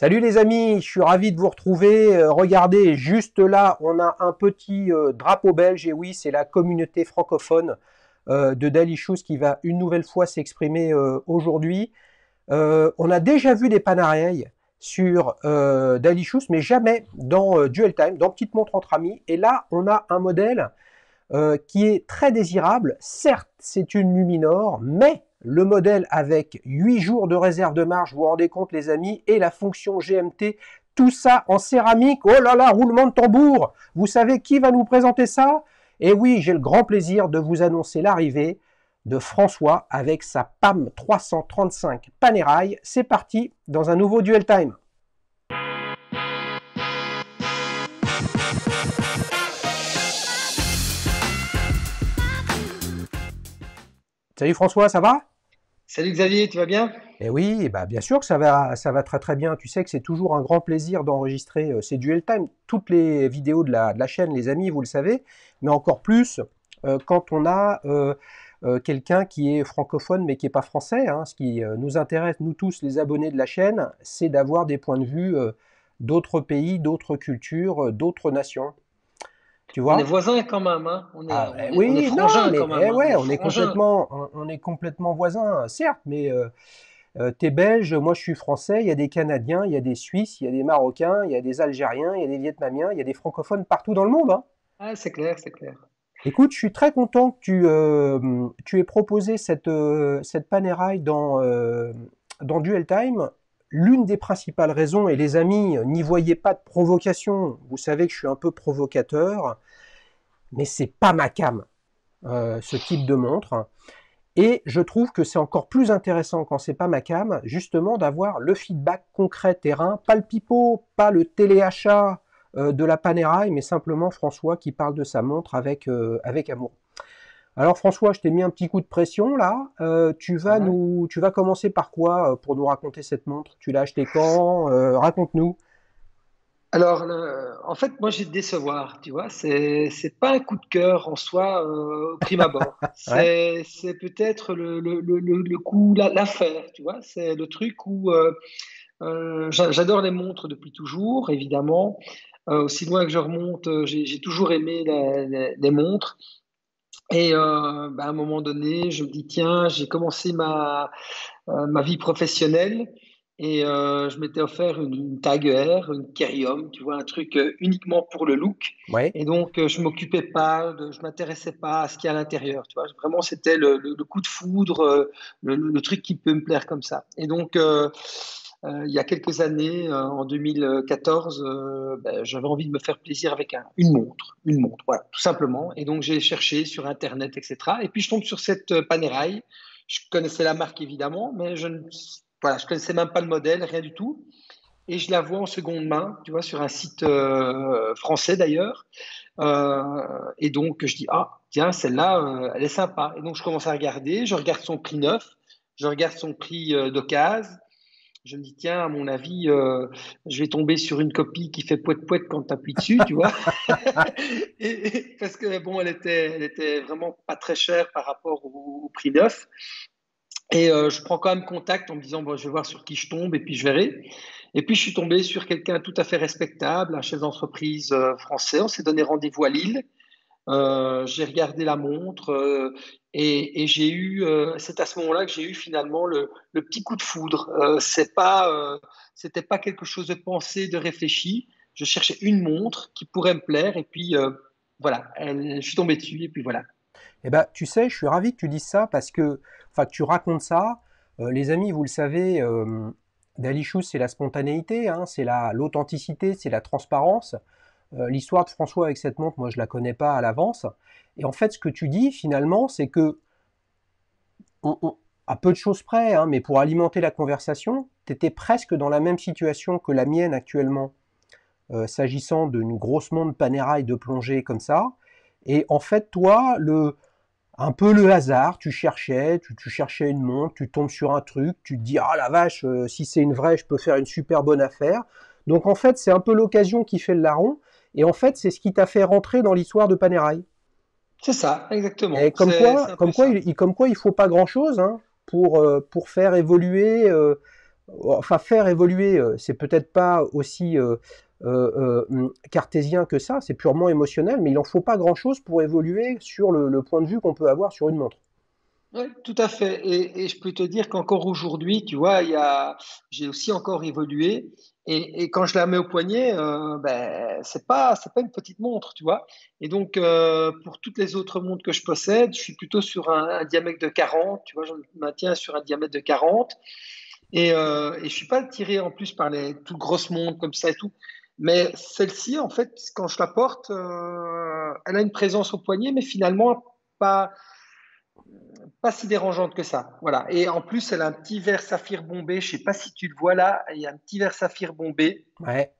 Salut les amis, je suis ravi de vous retrouver. Regardez, juste là, on a un petit drapeau belge. Et oui, c'est la communauté francophone de Dalichous qui va une nouvelle fois s'exprimer aujourd'hui. On a déjà vu des panareils sur Dalichous, mais jamais dans Duel Time, dans Petite Montre entre amis. Et là, on a un modèle qui est très désirable. Certes, c'est une Luminor, mais le modèle avec 8 jours de réserve de marge, vous vous rendez compte les amis, et la fonction GMT, tout ça en céramique. Oh là là, roulement de tambour. Vous savez qui va nous présenter ça? Et oui, j'ai le grand plaisir de vous annoncer l'arrivée de François avec sa PAM 335 Panerai. C'est parti dans un nouveau Duel Time. Salut François, ça va? Salut Xavier, tu vas bien? Eh oui, bah bien sûr que ça va très très bien. Tu sais que c'est toujours un grand plaisir d'enregistrer ces Duel Time. Toutes les vidéos de la chaîne, les amis, vous le savez, mais encore plus quand on a quelqu'un qui est francophone mais qui n'est pas français. Hein. Ce qui nous intéresse, nous tous, les abonnés de la chaîne, c'est d'avoir des points de vue d'autres pays, d'autres cultures, d'autres nations. Tu On est vois? voisins quand même, hein? Ah On est oui, non, frangins mais quand même, hein? On ouais, est frangins. on est complètement voisins, certes, mais t'es belge, moi je suis français, il y a des Canadiens, il y a des Suisses, il y a des Marocains, il y a des Algériens, il y a des Vietnamiens, il y a des francophones partout dans le monde. Hein. Ah, c'est clair, c'est clair. Écoute, je suis très content que tu aies proposé cette Panerai dans Duel Time. L'une des principales raisons, et les amis, n'y voyez pas de provocation, vous savez que je suis un peu provocateur, mais c'est pas ma came, ce type de montre. Et je trouve que c'est encore plus intéressant quand c'est pas ma cam, justement d'avoir le feedback concret terrain, pas le pipeau, pas le téléachat de la Panerai, mais simplement François qui parle de sa montre avec amour. Alors François, je t'ai mis un petit coup de pression là. Ouais. Tu vas commencer par quoi pour nous raconter cette montre? Tu l'as acheté quand? Raconte-nous. Alors, en fait, moi, j'ai de décevoir, tu vois. C'est pas un coup de cœur en soi, au prime abord. Ouais. C'est peut-être le coup, l'affaire, tu vois. C'est le truc où j'adore les montres depuis toujours, évidemment. Aussi loin que je remonte, j'ai toujours aimé les montres. Et à un moment donné, je me dis, tiens, j'ai commencé ma vie professionnelle et je m'étais offert une Tag Heuer, une Kerium, tu vois, un truc uniquement pour le look. Ouais. Et donc, je m'occupais pas, je m'intéressais pas à ce qu'il y a à l'intérieur, tu vois. Vraiment, c'était le coup de foudre, le truc qui peut me plaire comme ça. Et donc, il y a quelques années, en 2014, j'avais envie de me faire plaisir avec une montre, voilà, tout simplement. Et donc j'ai cherché sur Internet, etc. Et puis je tombe sur cette Panerai. Je connaissais la marque évidemment, mais voilà, je connaissais même pas le modèle, rien du tout. Et je la vois en seconde main, tu vois, sur un site français d'ailleurs. Et donc je dis ah tiens celle-là, elle est sympa. Et donc je commence à regarder, je regarde son prix neuf, je regarde son prix d'occasion. Je me dis, tiens, à mon avis, je vais tomber sur une copie qui fait poète-poète quand tu appuies dessus, tu vois. Parce que, bon, elle était vraiment pas très chère par rapport au prix neuf. Et je prends quand même contact en me disant, bon, je vais voir sur qui je tombe et puis je verrai. Et puis, je suis tombé sur quelqu'un tout à fait respectable, un chef d'entreprise français. On s'est donné rendez-vous à Lille. J'ai regardé la montre et j'ai eu, c'est à ce moment-là que j'ai eu finalement le petit coup de foudre. C'était pas quelque chose de pensé, de réfléchi. Je cherchais une montre qui pourrait me plaire et puis voilà, je suis tombé dessus et puis voilà. Eh ben, tu sais, je suis ravi que tu dises ça parce que, enfin, que tu racontes ça. Les amis, vous le savez, Dalichous, c'est la spontanéité, hein, c'est l'authenticité, c'est la transparence. L'histoire de François avec cette montre, moi, je la connais pas à l'avance. Et en fait, ce que tu dis finalement, c'est que, à peu de choses près, hein, mais pour alimenter la conversation, tu étais presque dans la même situation que la mienne actuellement, s'agissant d'une grosse montre Panerai de plongée comme ça. Et en fait, toi, un peu le hasard, tu cherchais une montre, tu tombes sur un truc, tu te dis ah la vache, si c'est une vraie, je peux faire une super bonne affaire. Donc en fait, c'est un peu l'occasion qui fait le larron, et en fait, c'est ce qui t'a fait rentrer dans l'histoire de Panerai. C'est ça, Et exactement. C'est un peu comme quoi, ça. comme quoi, il faut pas grand chose hein, pour faire évoluer enfin faire évoluer, c'est peut-être pas aussi cartésien que ça, c'est purement émotionnel, mais il en faut pas grand-chose pour évoluer sur le point de vue qu'on peut avoir sur une montre. Oui, tout à fait. Et je peux te dire qu'encore aujourd'hui, tu vois, j'ai aussi encore évolué. Et quand je la mets au poignet, ben, c'est pas une petite montre, tu vois. Et donc, pour toutes les autres montres que je possède, je suis plutôt sur un diamètre de 40, tu vois, je me maintiens sur un diamètre de 40. Et je suis pas attiré en plus par les toutes grosses montres comme ça et tout. Mais celle-ci, en fait, quand je la porte, elle a une présence au poignet, mais finalement, pas pas si dérangeante que ça. Voilà. Et en plus, elle a un petit verre saphir bombé. Je sais pas si tu le vois là. Il y a un petit verre saphir bombé. Ouais,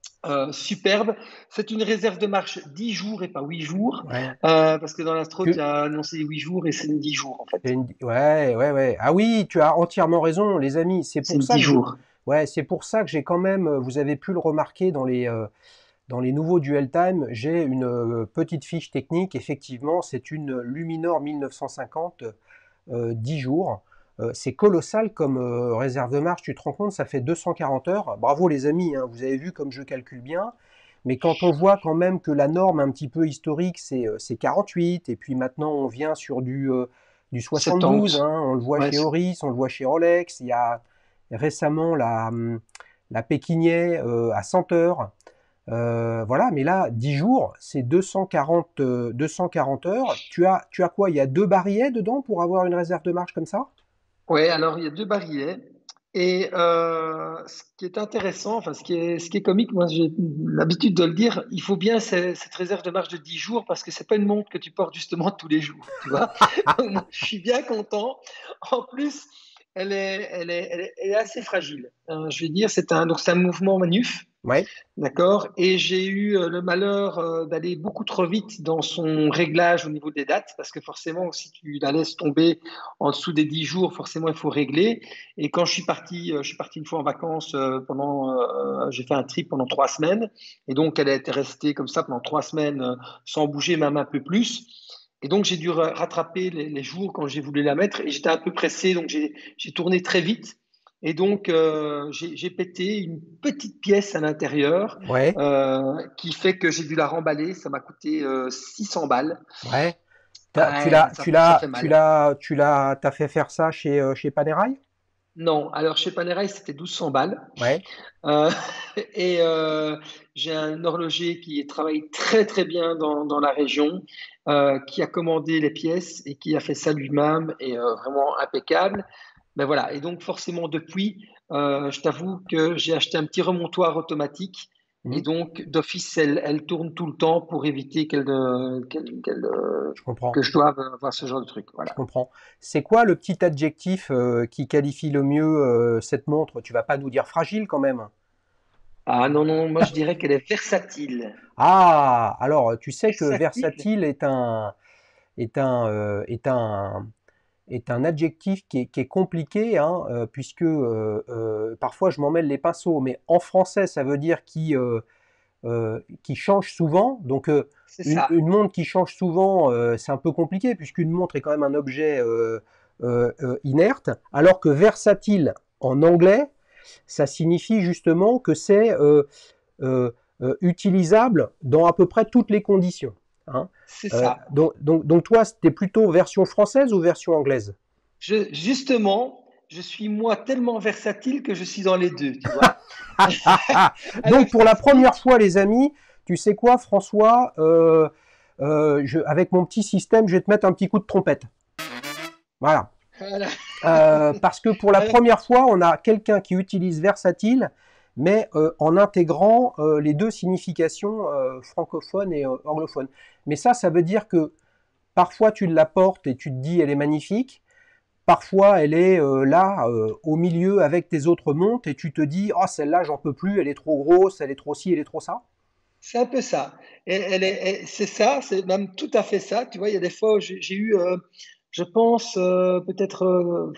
Superbe. C'est une réserve de marche 10 jours et pas 8 jours. ouais. Parce que dans l'astro, Tu, il a annoncé 8 jours et c'est 10 jours en fait. Ouais, ouais, ouais. Ah oui, tu as entièrement raison, les amis. C'est C'est pour 10 ça que j'ai, jours. ouais, c'est pour ça que j'ai quand même, vous avez pu le remarquer dans les nouveaux Dual Time, j'ai une petite fiche technique. Effectivement, c'est une Luminor 1950, 10 jours. C'est colossal comme réserve de marche. Tu te rends compte, ça fait 240 heures. Bravo les amis, hein, vous avez vu comme je calcule bien. Mais quand on voit quand même que la norme un petit peu historique, c'est 48, et puis maintenant on vient sur du 72, 70. hein, on le voit Ouais, chez Oris, on le voit chez Rolex, il y a récemment la Pékinet à 100 heures. Voilà, mais là, 10 jours, c'est 240 heures. Tu as quoi? Il y a deux barilets dedans pour avoir une réserve de marche comme ça? ouais, alors il y a deux barillets. Et ce qui est intéressant, enfin ce qui est comique, moi j'ai l'habitude de le dire, il faut bien cette réserve de marche de 10 jours parce que c'est pas une montre que tu portes justement tous les jours, tu vois. Donc moi je suis bien content. En plus, elle est assez fragile. Je vais dire, donc c'est un mouvement manuf. Ouais, D'accord. Et j'ai eu le malheur d'aller beaucoup trop vite dans son réglage au niveau des dates, parce que forcément, si tu la laisses tomber en dessous des 10 jours, forcément, il faut régler. Et quand je suis parti une fois en vacances j'ai fait un trip pendant 3 semaines, et donc elle a été restée comme ça pendant 3 semaines sans bouger, même un peu plus. Et donc j'ai dû rattraper les jours quand j'ai voulu la mettre, et j'étais un peu pressé, donc j'ai tourné très vite. Et donc, j'ai pété une petite pièce à l'intérieur ouais, qui fait que j'ai dû la remballer. Ça m'a coûté 600 balles. ouais. Ouais, ça fait mal. T'as fait faire ça chez Panerai? Non, alors chez Panerai, c'était 1200 balles. Ouais, Euh, et j'ai un horloger qui travaille très très bien dans la région, qui a commandé les pièces et qui a fait ça lui-même et vraiment impeccable. Ben voilà, et donc forcément depuis, je t'avoue que j'ai acheté un petit remontoir automatique et mhm, donc d'office, elle tourne tout le temps pour éviter je comprends, que je doive avoir ce genre de truc. je Voilà. comprends. C'est quoi le petit adjectif qui qualifie le mieux cette montre? Tu vas pas nous dire fragile quand même. Ah non, non, moi je dirais qu'elle est versatile. Ah, alors tu sais que Versatile? versatile est un, euh, est un, est un adjectif qui est compliqué, hein, puisque parfois je m'en mêle les pinceaux, mais en français ça veut dire qui change souvent. Donc C'est ça. une montre qui change souvent, c'est un peu compliqué, puisqu'une montre est quand même un objet inerte, alors que versatile en anglais, ça signifie justement que c'est utilisable dans à peu près toutes les conditions. Hein. C'est ça. Donc toi, c'était plutôt version française ou version anglaise? Justement, je suis moi tellement versatile que je suis dans les deux, tu vois. Alors Donc je pour la première t'explique. fois, les amis, tu sais quoi, François, avec mon petit système, je vais te mettre un petit coup de trompette. Voilà. Voilà. Parce que pour la Alors, première fois, on a quelqu'un qui utilise versatile, mais en intégrant les deux significations francophone et anglophone. Mais ça veut dire que parfois tu la portes et tu te dis elle est magnifique. Parfois elle est là au milieu avec tes autres montres et tu te dis oh celle-là j'en peux plus, elle est trop grosse, elle est trop ci, elle est trop ça. c'est un peu ça. C'est ça, c'est même tout à fait ça. Tu vois, il y a des fois où j'ai eu, je pense, peut-être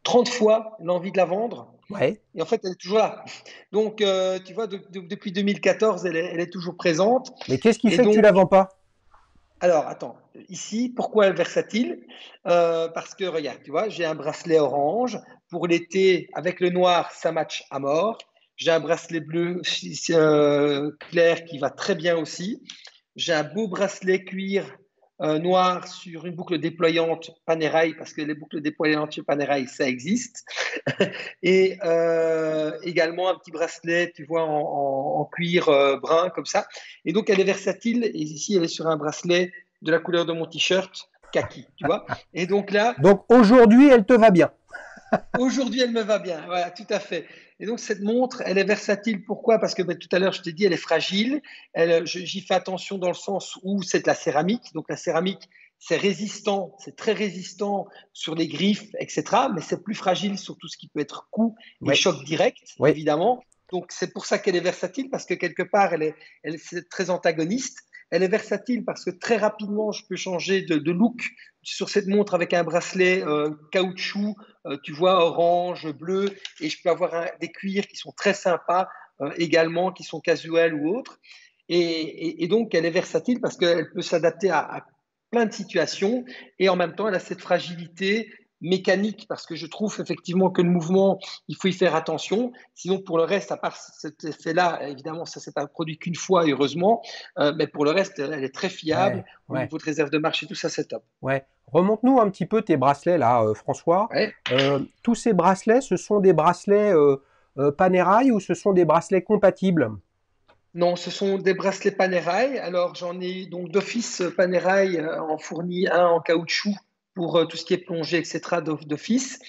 30 fois l'envie de la vendre. Ouais. Et en fait, elle est toujours là. Donc, tu vois, depuis 2014, elle est toujours présente. Mais qu'est-ce qui Et fait que tu donc, la vends pas? Alors, attends, ici, pourquoi versatile? Parce que, regarde, tu vois, j'ai un bracelet orange. Pour l'été, avec le noir, ça match à mort. J'ai un bracelet bleu clair qui va très bien aussi. J'ai un beau bracelet cuir noir sur une boucle déployante Panerai, parce que les boucles déployantes chez Panerai, ça existe. Et également un petit bracelet, tu vois, en cuir brun, comme ça. Et donc, elle est versatile. Et ici, elle est sur un bracelet de la couleur de mon t-shirt, kaki, tu vois. Et donc là, Donc aujourd'hui, elle te va bien. aujourd'hui, elle me va bien. Voilà, tout à fait. Et donc, cette montre, elle est versatile. Pourquoi? Parce que tout à l'heure, je t'ai dit, elle est fragile. J'y fais attention dans le sens où c'est de la céramique. Donc, la céramique, c'est résistant, c'est très résistant sur les griffes, etc. Mais c'est plus fragile sur tout ce qui peut être coup et Oui, choc direct, oui, évidemment. Donc, c'est pour ça qu'elle est versatile, parce que quelque part, c'est très antagoniste. Elle est versatile parce que très rapidement, je peux changer de look sur cette montre avec un bracelet caoutchouc, tu vois, orange, bleu, et je peux avoir des cuirs qui sont très sympas également, qui sont casuels ou autres. Et donc, elle est versatile parce qu'elle peut s'adapter à plein de situations et en même temps, elle a cette fragilité mécanique parce que je trouve effectivement que le mouvement, il faut y faire attention. Sinon, pour le reste, à part cet effet-là, évidemment, ça ne s'est pas produit qu'une fois, heureusement, mais pour le reste, elle est très fiable ouais, au ouais, niveau de réserve de marche et tout ça, c'est top. ouais. Remonte-nous un petit peu tes bracelets là, François. Ouais. Tous ces bracelets, ce sont des bracelets Panerai ou ce sont des bracelets compatibles? Non, ce sont des bracelets Panerai. Alors, j'en ai donc d'office Panerai en fourni un en caoutchouc pour tout ce qui est plongée, etc. d'office.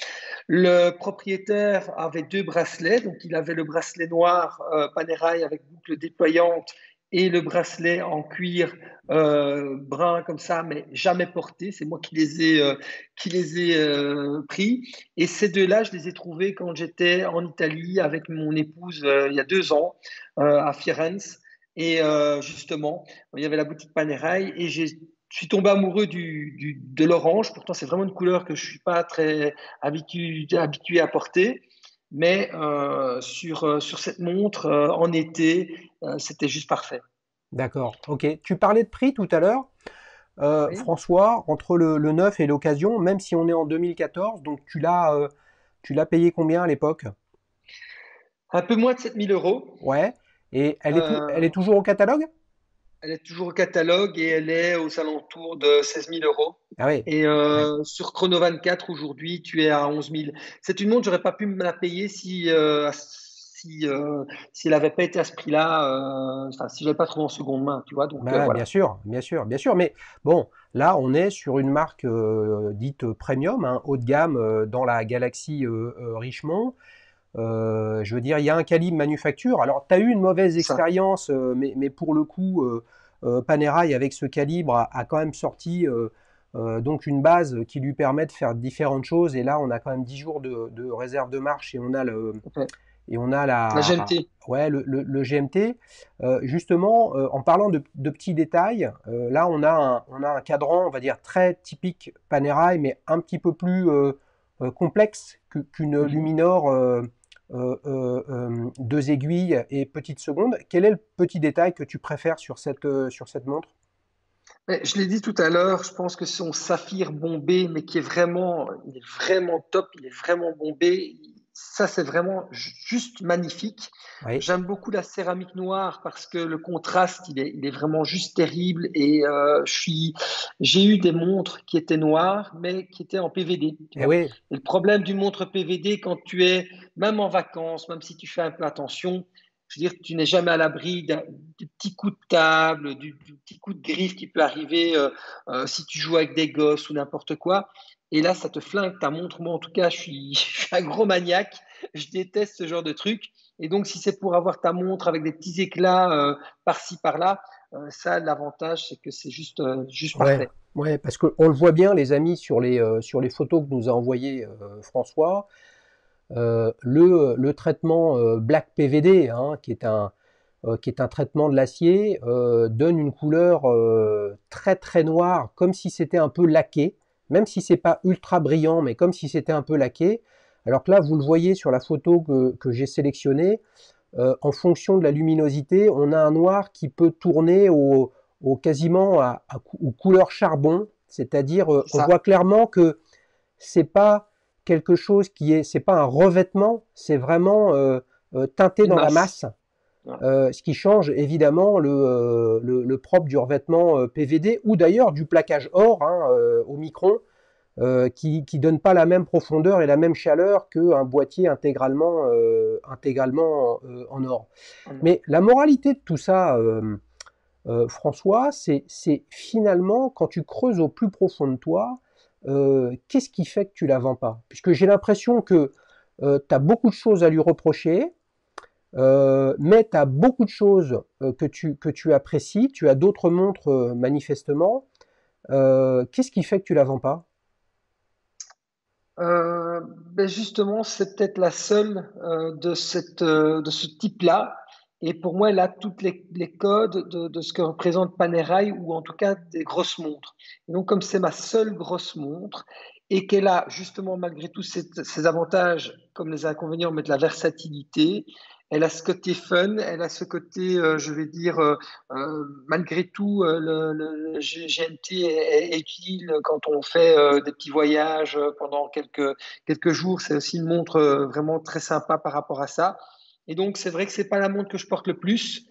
Le propriétaire avait deux bracelets. Donc, il avait le bracelet noir Panerai avec boucle déployante et le bracelet en cuir brun comme ça, mais jamais porté. C'est moi qui les ai pris. Et ces deux-là, je les ai trouvés quand j'étais en Italie avec mon épouse il y a 2 ans à Firenze. Et justement, il y avait la boutique Panerai et je suis tombé amoureux de l'orange. Pourtant, c'est vraiment une couleur que je ne suis pas très habitué à porter. Mais sur cette montre, en été, c'était juste parfait. D'accord, ok. Tu parlais de prix tout à l'heure. Oui. François, entre le neuf et l'occasion, même si on est en 2014, donc tu l'as payé combien à l'époque? Un peu moins de 7 000 euros. Ouais. Et elle est Euh, toujours au catalogue? Elle est toujours au catalogue et elle est aux alentours de 16 000 euros. Ah oui. Et Ouais. sur Chrono 24, aujourd'hui, tu es à 11 000. C'est une montre, j'aurais pas pu me la payer si elle n'avait pas été à ce prix-là, enfin, si je l'avais pas trouvé en seconde main, tu vois. Donc Bah, bien voilà. sûr, bien sûr, bien sûr. Mais bon, là, on est sur une marque dite premium, hein, haut de gamme dans la galaxie Richemont. Je veux dire, il y a un calibre manufacture. Alors, tu as eu une mauvaise C'est ça. expérience, mais pour le coup, Panerai, avec ce calibre, a quand même sorti donc une base qui lui permet de faire différentes choses. Et là, on a quand même 10 jours de réserve de marche Ok. et on a La la, GMT. ouais, le GMT. Justement, en parlant de petits détails, là, on a un cadran, on va dire, très typique Panerai, mais un petit peu plus complexe qu'une Mhm. Luminor 2 aiguilles et petite seconde. Quel est le petit détail que tu préfères sur cette montre? Mais je l'ai dit tout à l'heure, je pense que son saphir bombé, mais il est vraiment top, il est vraiment bombé. Ça, c'est vraiment juste magnifique. Oui, J'aime beaucoup la céramique noire parce que le contraste, il est vraiment juste terrible. Et j'ai eu des montres qui étaient noires, mais qui étaient en PVD, tu eh vois. oui, Et le problème d'une montre PVD, quand tu es, même en vacances, même si tu fais un peu attention, je veux dire, tu n'es jamais à l'abri du petit coup de table, du petit coup de griffe qui peut arriver si tu joues avec des gosses ou n'importe quoi. Et là, ça te flingue ta montre. Moi, en tout cas, je suis un gros maniaque. Je déteste ce genre de truc. Et donc, si c'est pour avoir ta montre avec des petits éclats par-ci, par-là, ça, l'avantage, c'est que c'est juste ouais, parfait. ouais, parce qu'on le voit bien, les amis, sur les photos que nous a envoyées François. Le traitement Black PVD, hein, qui est un traitement de l'acier, donne une couleur très très noire, comme si c'était un peu laqué, même si c'est pas ultra brillant, mais comme si c'était un peu laqué. Alors que là, vous le voyez sur la photo que j'ai sélectionnée, en fonction de la luminosité, on a un noir qui peut tourner quasiment aux couleurs charbon, c'est-à-dire C'est on ça. voit clairement que c'est pas quelque chose c'est pas un revêtement, c'est vraiment teinté Une dans la masse. masse. Voilà. Ce qui change évidemment le propre du revêtement PVD ou d'ailleurs du plaquage or hein, au micron qui donne pas la même profondeur et la même chaleur qu'un boîtier intégralement en or. Mais la moralité de tout ça, François, c'est finalement quand tu creuses au plus profond de toi, qu'est-ce qui fait que tu la vends pas? Puisque j'ai l'impression que tu as beaucoup de choses à lui reprocher, mais tu as beaucoup de choses que tu apprécies, tu as d'autres montres manifestement. Qu'est-ce qui fait que tu la vends pas? Ben justement, c'est peut-être la seule de ce type-là. Et pour moi, elle a toutes les codes de ce que représente Panerai, ou en tout cas des grosses montres. Et donc, comme c'est ma seule grosse montre, et qu'elle a justement malgré tous ses avantages comme les inconvénients, mais de la versatilité, elle a ce côté fun, elle a ce côté, je vais dire, malgré tout, le GMT est utile quand on fait des petits voyages pendant quelques jours. C'est aussi une montre vraiment très sympa par rapport à ça. Et donc, c'est vrai que c'est pas la montre que je porte le plus,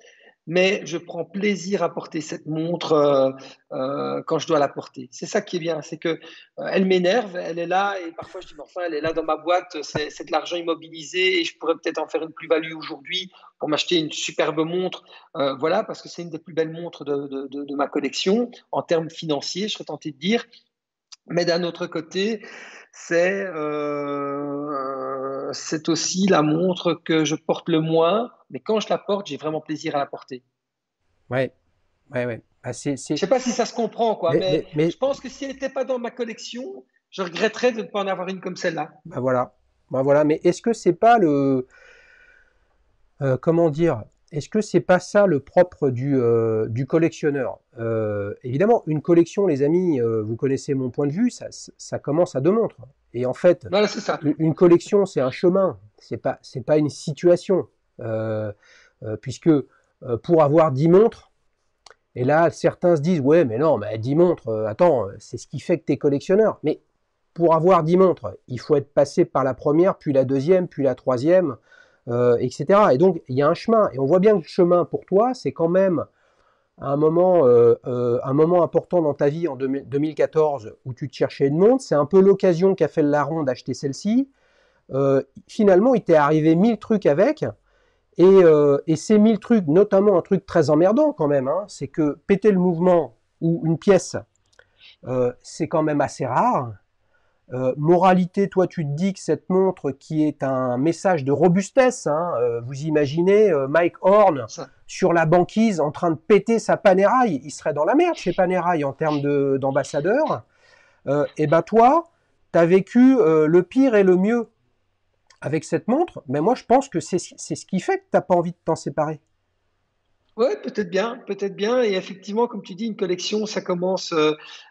mais je prends plaisir à porter cette montre quand je dois la porter. C'est ça qui est bien, c'est que elle m'énerve, elle est là, et parfois je dis, mais enfin, elle est là dans ma boîte, c'est de l'argent immobilisé, et je pourrais peut-être en faire une plus-value aujourd'hui pour m'acheter une superbe montre. Voilà, parce que c'est une des plus belles montres de ma collection en termes financiers, je serais tenté de dire. Mais d'un autre côté, c'est aussi la montre que je porte le moins, mais quand je la porte, j'ai vraiment plaisir à la porter. Ouais, ouais, ouais. Ah, Je sais pas si ça se comprend, quoi, mais mais je pense que si elle n'était pas dans ma collection, je regretterais de ne pas en avoir une comme celle-là. bah voilà, bah voilà. Mais est-ce que c'est pas comment dire, est-ce que c'est pas ça le propre du collectionneur? Évidemment, une collection, les amis, vous connaissez mon point de vue, ça commence à deux montres. Et en fait, Voilà, c'est ça. une collection, c'est un chemin, c'est pas une situation. Puisque pour avoir 10 montres, et là, certains se disent, ouais, mais non, mais 10 montres, attends, c'est ce qui fait que tu es collectionneur. Mais pour avoir 10 montres, il faut être passé par la première, puis la deuxième, puis la troisième, etc. Et donc, il y a un chemin. Et on voit bien que le chemin pour toi, c'est quand même un moment important dans ta vie en 2014 où tu te cherchais une montre. C'est un peu l'occasion qu'a fait le larron d'acheter celle-ci. Finalement, il t'est arrivé 1000 trucs avec. Et ces 1000 trucs, notamment un truc très emmerdant quand même, hein, c'est que péter le mouvement ou une pièce, c'est quand même assez rare. Moralité, toi tu te dis que cette montre qui est un message de robustesse, hein, vous imaginez Mike Horn Ça. sur la banquise en train de péter sa Panerai, il serait dans la merde chez Panerai en termes d'ambassadeur. Et ben toi, tu as vécu le pire et le mieux avec cette montre, mais moi je pense que c'est ce qui fait que t'as pas envie de t'en séparer. Ouais, peut-être bien, peut-être bien. Et effectivement, comme tu dis, une collection, ça commence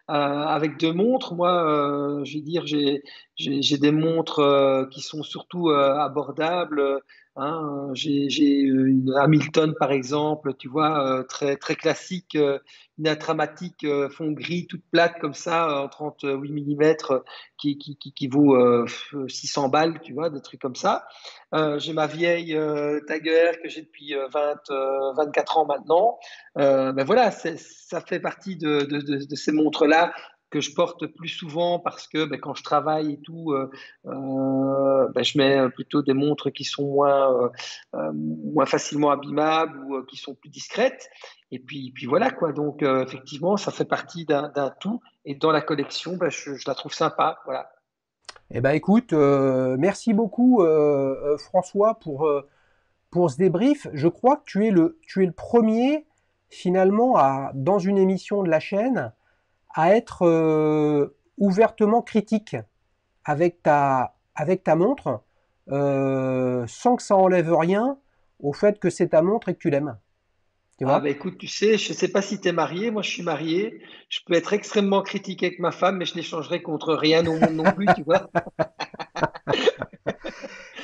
avec deux montres. Moi, je vais dire, j'ai des montres qui sont surtout abordables. Hein. J'ai une Hamilton, par exemple, tu vois, très, très classique, une Intramatic fond gris, toute plate comme ça, en 38 mm, qui vaut 600 balles, tu vois, des trucs comme ça. J'ai ma vieille Tiger que j'ai depuis 24 ans maintenant. Ben voilà, ça fait partie de ces montres-là que je porte plus souvent parce que ben, quand je travaille et tout, ben, je mets plutôt des montres qui sont moins facilement abîmables ou qui sont plus discrètes. Et puis voilà quoi. Donc effectivement, ça fait partie d'un tout. Et dans la collection, ben, je la trouve sympa. Voilà. Eh ben écoute, merci beaucoup François pour ce débrief. Je crois que tu es le premier finalement dans une émission de la chaîne à être ouvertement critique avec ta montre, sans que ça enlève rien au fait que c'est ta montre et que tu l'aimes. tu Ah vois? bah écoute, tu sais, je sais pas si tu es marié, moi je suis marié, je peux être extrêmement critique avec ma femme, mais je n'échangerai contre rien au monde non plus, tu vois.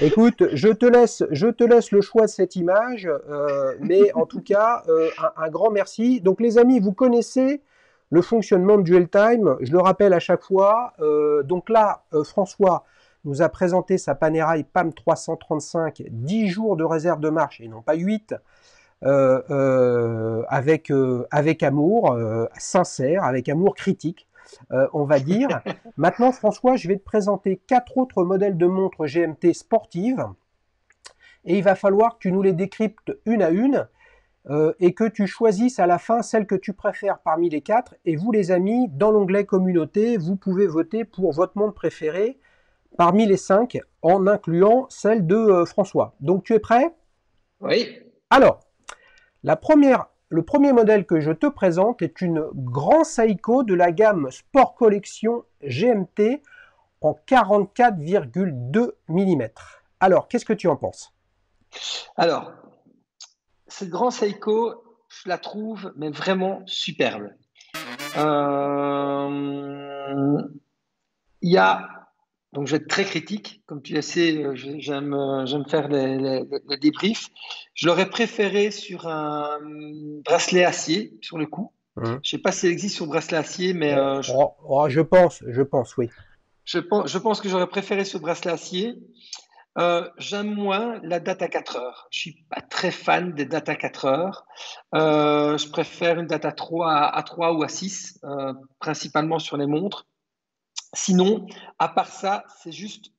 Écoute, je te laisse le choix de cette image, mais en tout cas, un grand merci. Donc les amis, vous connaissez le fonctionnement de Duel Time, je le rappelle à chaque fois. Donc là, François nous a présenté sa Panerai PAM 335, 10 jours de réserve de marche et non pas 8, avec amour sincère, avec amour critique, on va dire. Maintenant, François, je vais te présenter 4 autres modèles de montres GMT sportives et il va falloir que tu nous les décryptes une à une et que tu choisisses à la fin celle que tu préfères parmi les 4. Et vous, les amis, dans l'onglet communauté, vous pouvez voter pour votre montre préférée parmi les 5 en incluant celle de François. Donc, tu es prêt? Oui. Alors, le premier modèle que je te présente est une Grand Seiko de la gamme Sport Collection GMT en 44,2 mm. Alors, qu'est-ce que tu en penses? Alors, cette grand Seiko, je la trouve mais vraiment superbe. Euh, Il y a, donc je vais être très critique, comme tu le sais, j'aime faire les débriefs. Je l'aurais préféré sur un bracelet acier, sur le cou. Hum. Je sais pas s'il existe sur bracelet acier, mais Je pense, oui. je pense que j'aurais préféré ce bracelet acier. J'aime moins la date à 4 heures. Je suis pas très fan des dates à 4 heures. Je préfère une date à 3 ou à 6, principalement sur les montres. Sinon, à part ça, c'est juste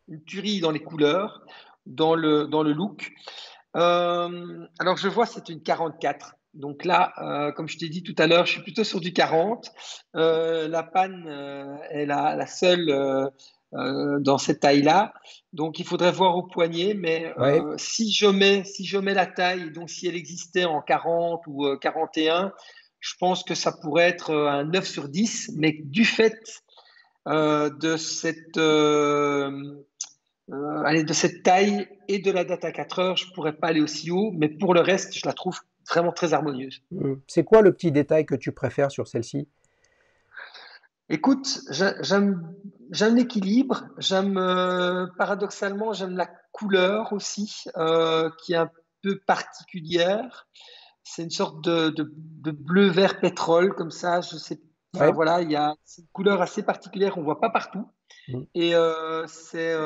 une tuerie dans les couleurs, dans le look. Alors, je vois, c'est une 44. Donc là, comme je t'ai dit tout à l'heure, je suis plutôt sur du 40. La panne est la seule dans cette taille-là. Donc, il faudrait voir au poignet. Mais Ouais. si je mets la taille, donc si elle existait en 40 ou 41, je pense que ça pourrait être un 9 sur 10. Mais du fait de allez, de cette taille et de la date à 4 heures, je pourrais pas aller aussi haut, mais pour le reste, je la trouve vraiment très harmonieuse. C'est quoi le petit détail que tu préfères sur celle-ci? Écoute, j'aime l'équilibre, j'aime paradoxalement, j'aime la couleur aussi, qui est un peu particulière. C'est une sorte de bleu-vert pétrole comme ça, je sais. Enfin Ouais. voilà, il y a c'est une couleur assez particulière, on voit pas partout. Mm. Et c'est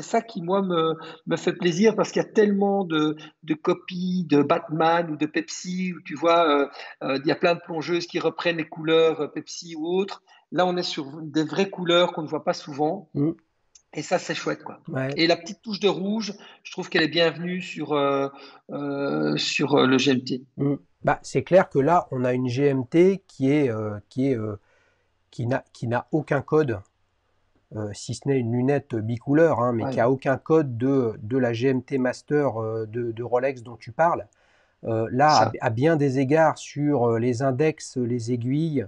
ça qui, moi, me fait plaisir parce qu'il y a tellement de copies de Batman ou de Pepsi où tu vois, il y a plein de plongeuses qui reprennent les couleurs Pepsi ou autres. Là, on est sur des vraies couleurs qu'on ne voit pas souvent. Mm. Et ça, c'est chouette, quoi. Ouais. Et la petite touche de rouge, je trouve qu'elle est bienvenue sur le GMT. Mm. Bah, c'est clair que là, on a une GMT qui n'a aucun code, si ce n'est une lunette bicouleur, hein, mais qui Ouais, a aucun code de la GMT Master de Rolex dont tu parles. c'est Là, ça. à bien des égards, sur les index, les aiguilles,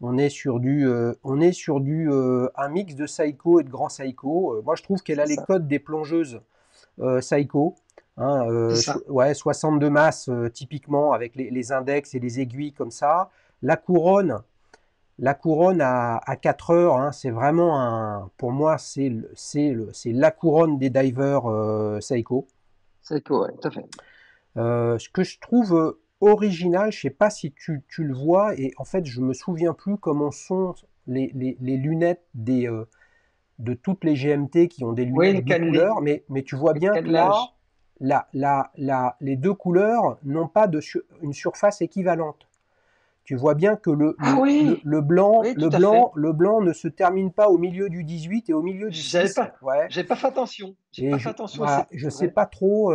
on est sur un mix de Seiko et de Grand Seiko. Moi, je trouve qu'elle a C'est les ça. codes des plongeuses Seiko. Hein, C'est ça. ouais, 62 masses typiquement avec les index et les aiguilles comme ça. La couronne, la couronne à 4 heures, hein, c'est vraiment pour moi, c'est la couronne des divers Seiko. C'est cool, ouais, tout à fait. Ce que je trouve original, je sais pas si tu le vois, et en fait, je me souviens plus comment sont les lunettes de toutes les GMT qui ont des Oui, lunettes le cannelé, bicouleurs, mais tu vois le bien que là, cannelage. les deux couleurs n'ont pas une surface équivalente. Tu vois bien que Ah oui, oui, tout à fait. le blanc ne se termine pas au milieu du 18 et au milieu du J'avais 6. pas, Ouais. j'avais pas fait attention. J'ai Et pas fait attention à voilà, je c'est sais vrai. pas trop,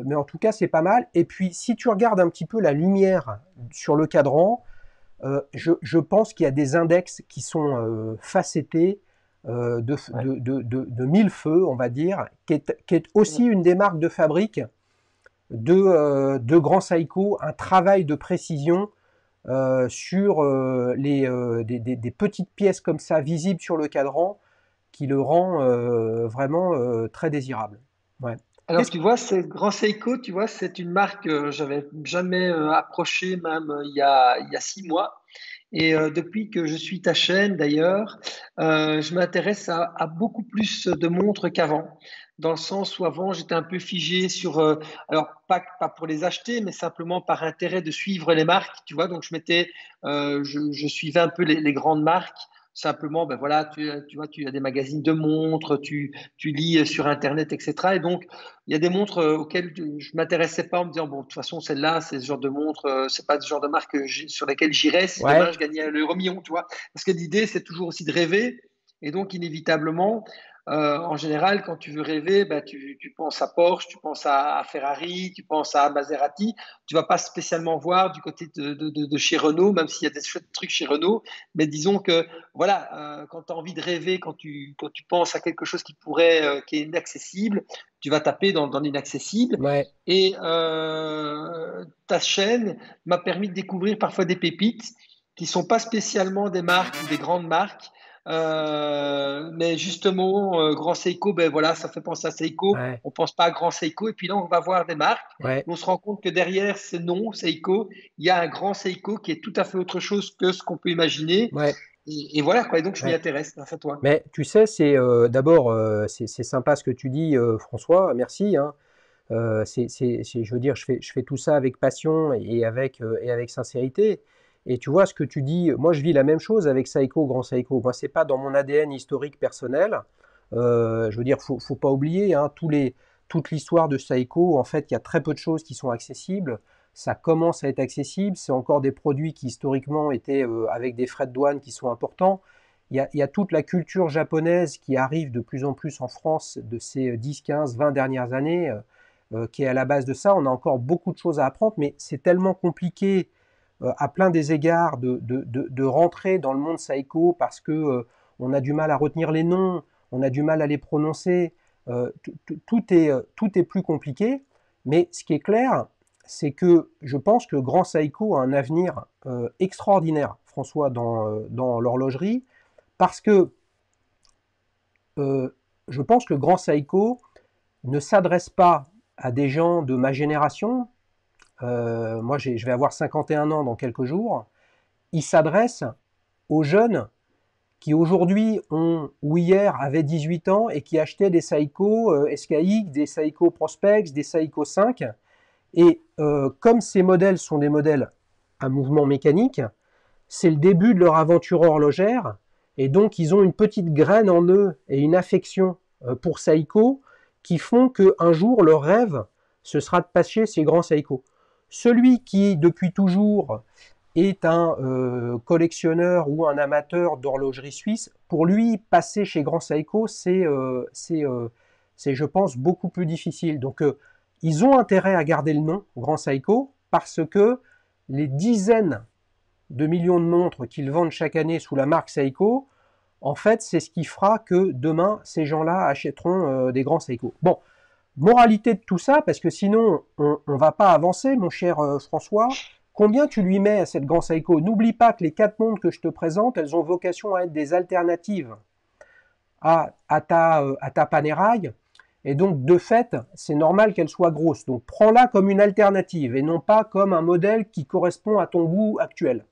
mais en tout cas, c'est pas mal. Et puis, si tu regardes un petit peu la lumière sur le cadran, je pense qu'il y a des index qui sont facettés Ouais, de mille feux, on va dire, qui est ouais, aussi une des marques de fabrique de Grand Seiko, un travail de précision sur des petites pièces comme ça visibles sur le cadran qui le rend vraiment très désirable. Ouais. Alors, Qu'est-ce tu vois, c'est Grand Seiko, tu vois, c'est une marque que j'avais jamais approchée, même il y a 6 mois. Et depuis que je suis ta chaîne, d'ailleurs, je m'intéresse à beaucoup plus de montres qu'avant. Dans le sens où avant, j'étais un peu figé sur, alors pas pour les acheter, mais simplement par intérêt de suivre les marques, tu vois. Donc, je suivais un peu les grandes marques. Simplement, ben voilà, tu vois, tu as des magazines de montres, tu lis sur Internet, etc. Et donc, il y a des montres auxquelles je m'intéressais pas en me disant, bon, de toute façon, celle-là, c'est ce genre de montre, c'est pas ce genre de marque sur laquelle j'irais si demain Ouais, je gagnais l'euro million, tu vois. Parce que l'idée, c'est toujours aussi de rêver. Et donc, inévitablement, en général, quand tu veux rêver, bah, tu penses à Porsche, tu penses à Ferrari, tu penses à Maserati. Tu vas pas spécialement voir du côté de chez Renault, même s'il y a des chouettes trucs chez Renault. Mais disons que, voilà, quand tu as envie de rêver, quand tu penses à quelque chose qui est inaccessible, tu vas taper dans l'inaccessible. ouais. Et ta chaîne m'a permis de découvrir parfois des pépites qui ne sont pas spécialement des marques ou des grandes marques, mais justement, Grand Seiko, ben voilà, ça fait penser à Seiko. Ouais, On ne pense pas à Grand Seiko. Et puis là, on va voir des marques. ouais, On se rend compte que derrière ce nom, Seiko, il y a un Grand Seiko qui est tout à fait autre chose que ce qu'on peut imaginer. ouais, Et voilà, quoi. Et donc, je m'y ouais. intéresse grâce à toi. Mais tu sais, c'est d'abord, c'est sympa ce que tu dis, François, merci, hein. Je veux dire, je fais tout ça avec passion et avec sincérité. Et tu vois ce que tu dis, moi je vis la même chose avec Saïko, Grand Saïko. Moi, c'est pas dans mon ADN historique personnel. Je veux dire, faut pas oublier, hein, toute l'histoire de Saïko. En fait, il y a très peu de choses qui sont accessibles. Ça commence à être accessible. C'est encore des produits qui historiquement étaient avec des frais de douane qui sont importants. Il y a toute la culture japonaise qui arrive de plus en plus en France de ces 10, 15, 20 dernières années, qui est à la base de ça. On a encore beaucoup de choses à apprendre, mais c'est tellement compliqué à plein des égards de rentrer dans le monde Saïko parce que on a du mal à retenir les noms, on a du mal à les prononcer. Tout est plus compliqué, mais ce qui est clair, c'est que je pense que Grand Saïko a un avenir extraordinaire, François, dans l'horlogerie, parce que je pense que Grand Saïko ne s'adresse pas à des gens de ma génération. Moi, je vais avoir 51 ans dans quelques jours. Il s'adresse aux jeunes qui aujourd'hui ont ou hier avaient 18 ans et qui achetaient des Seiko SKX, des Seiko Prospex, des Seiko 5. Et comme ces modèles sont des modèles à mouvement mécanique, c'est le début de leur aventure horlogère. Et donc, ils ont une petite graine en eux et une affection pour Seiko qui font qu'un jour, leur rêve, ce sera de passer ces grands Seiko. Celui qui, depuis toujours, est un collectionneur ou un amateur d'horlogerie suisse, pour lui, passer chez Grand Seiko, c'est, je pense, beaucoup plus difficile. Donc, ils ont intérêt à garder le nom Grand Seiko parce que les dizaines de millions de montres qu'ils vendent chaque année sous la marque Seiko, en fait, c'est ce qui fera que demain, ces gens-là achèteront des grands Seiko. Bon, moralité de tout ça, parce que sinon, on ne va pas avancer, mon cher François. Combien tu lui mets à cette Grand Seiko? N'oublie pas que les 4 montres que je te présente, elles ont vocation à être des alternatives à ta Panerai. Et donc, de fait, c'est normal qu'elle soit grosse. Donc, prends-la comme une alternative et non pas comme un modèle qui correspond à ton goût actuel.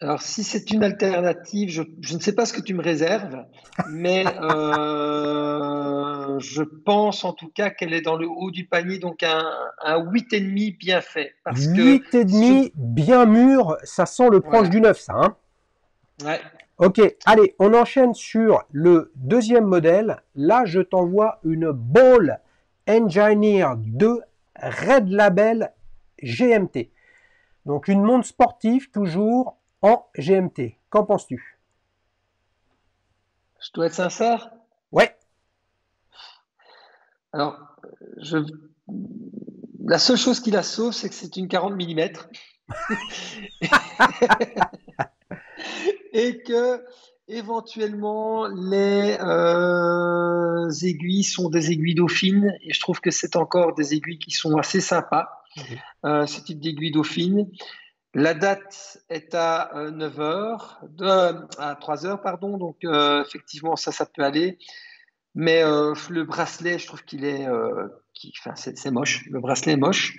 Alors, si c'est une alternative, je ne sais pas ce que tu me réserves, mais je pense en tout cas qu'elle est dans le haut du panier, donc un 8,5 bien fait. Parce que, 8,5 bien mûr, ça sent le proche voilà, du neuf, ça, hein. ouais, Ok, allez, on enchaîne sur le deuxième modèle. Là, je t'envoie une Ball Engineer 2 Red Label GMT. Donc une montre sportive toujours en GMT. Qu'en penses-tu? je dois être sincère. Ouais, Alors, je, la seule chose qui la sauve, c'est que c'est une 40 millimètres et que éventuellement les aiguilles sont des aiguilles Dauphine et je trouve que c'est encore des aiguilles qui sont assez sympas, ce type d'aiguille Dauphine. La date est à 9 heures, à 3 heures, pardon, donc effectivement ça peut aller. Mais le bracelet, je trouve qu'il est, enfin, c'est moche. Le bracelet est moche.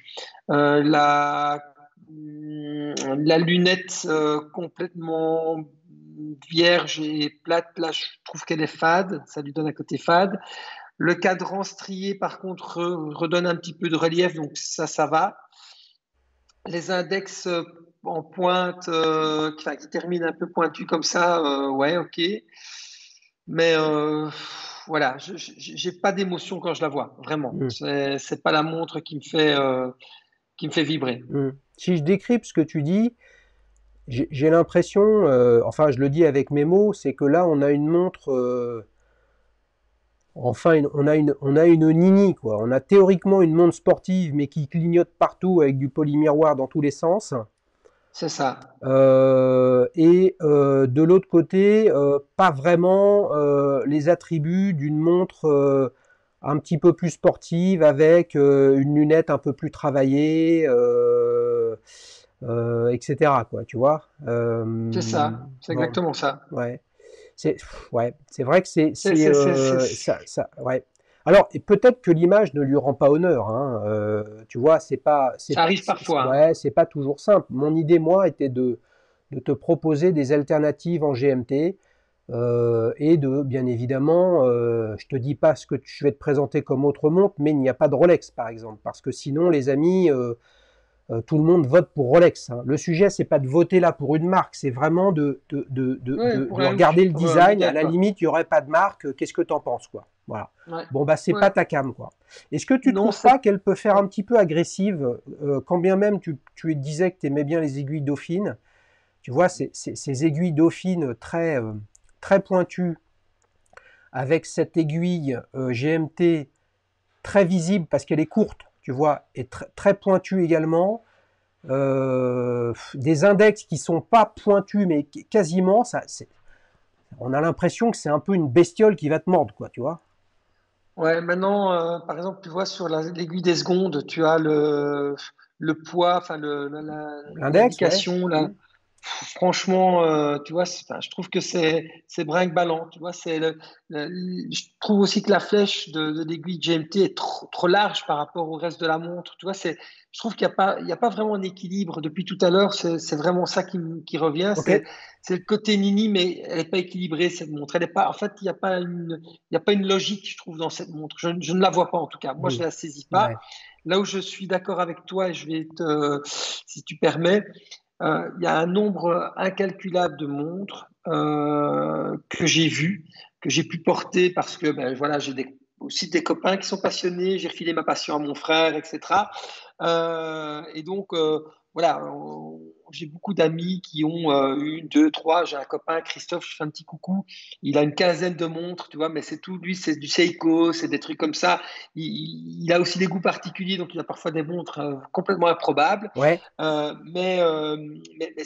Euh, la, la lunette complètement vierge et plate, là, je trouve qu'elle est fade. Ça lui donne un côté fade. Le cadran strié, par contre, redonne un petit peu de relief, donc ça va. Les index en pointe, enfin, qui terminent un peu pointus comme ça, ouais, ok. Mais voilà, j'ai pas d'émotion quand je la vois, vraiment. Hmm. C'est pas la montre qui me fait vibrer. Hmm. Si je décrypte ce que tu dis, j'ai l'impression, enfin je le dis avec mes mots, c'est que là on a une montre, on a une Nini, quoi. On a théoriquement une montre sportive, mais qui clignote partout avec du polymiroir dans tous les sens. C'est ça. De l'autre côté, pas vraiment les attributs d'une montre un petit peu plus sportive avec une lunette un peu plus travaillée, etc. Quoi, tu vois. C'est ça. C'est Bon, exactement ça. ouais. Ouais, c'est vrai que ouais. Alors, et peut-être que l'image ne lui rend pas honneur, hein, tu vois, Ça arrive parfois, hein. ouais, c'est pas toujours simple. Mon idée, moi, était de te proposer des alternatives en GMT et de, bien évidemment, je te dis pas ce que je vais te présenter comme autre montre, mais il n'y a pas de Rolex, par exemple, parce que sinon, les amis, tout le monde vote pour Rolex, hein. Le sujet, c'est pas de voter là pour une marque, c'est vraiment Ouais, pour de un look, regarder le pour un design. À Omega, la quoi. limite, il n'y aurait pas de marque. Qu'est-ce que t'en penses, quoi? Voilà. Ouais. Bon, bah, c'est Ouais. pas ta cam, quoi. Est-ce que tu Non, trouves c'est. pas qu'elle peut faire un petit peu agressive, quand bien même tu disais que tu aimais bien les aiguilles dauphines? Tu vois, ces aiguilles dauphines très pointues, avec cette aiguille GMT très visible parce qu'elle est courte, tu vois, et très pointue également. Des index qui sont pas pointus mais quasiment, on a l'impression que c'est un peu une bestiole qui va te mordre, quoi, tu vois. Ouais, maintenant, par exemple, tu vois sur l'aiguille des secondes, tu as le poids, enfin L'index, ouais. l'indication, là. Franchement, tu vois, enfin, je trouve que c'est brinque-ballant. Tu vois, je trouve aussi que la flèche de l'aiguille GMT est trop large par rapport au reste de la montre. Tu vois, je trouve qu'il y a pas vraiment un équilibre. Depuis tout à l'heure, c'est vraiment ça qui revient. Ok. C'est le côté Nini, mais elle n'est pas équilibrée, cette montre. Elle est pas, en fait, il y a pas une logique, je trouve, dans cette montre. Je ne la vois pas, en tout cas. Moi, je Hmm. ne la saisis pas. Ouais. Là où je suis d'accord avec toi, et si tu permets, il y a un nombre incalculable de montres que j'ai vues, que j'ai pu porter parce que ben, voilà, aussi des copains qui sont passionnés, j'ai refilé ma passion à mon frère, etc. Et donc, voilà, j'ai beaucoup d'amis qui ont une, deux, trois. J'ai un copain, Christophe, je fais un petit coucou. Il a une quinzaine de montres, tu vois, mais c'est tout. Lui, c'est du Seiko, c'est des trucs comme ça. Il a aussi des goûts particuliers, donc il a parfois des montres complètement improbables. Ouais. Mais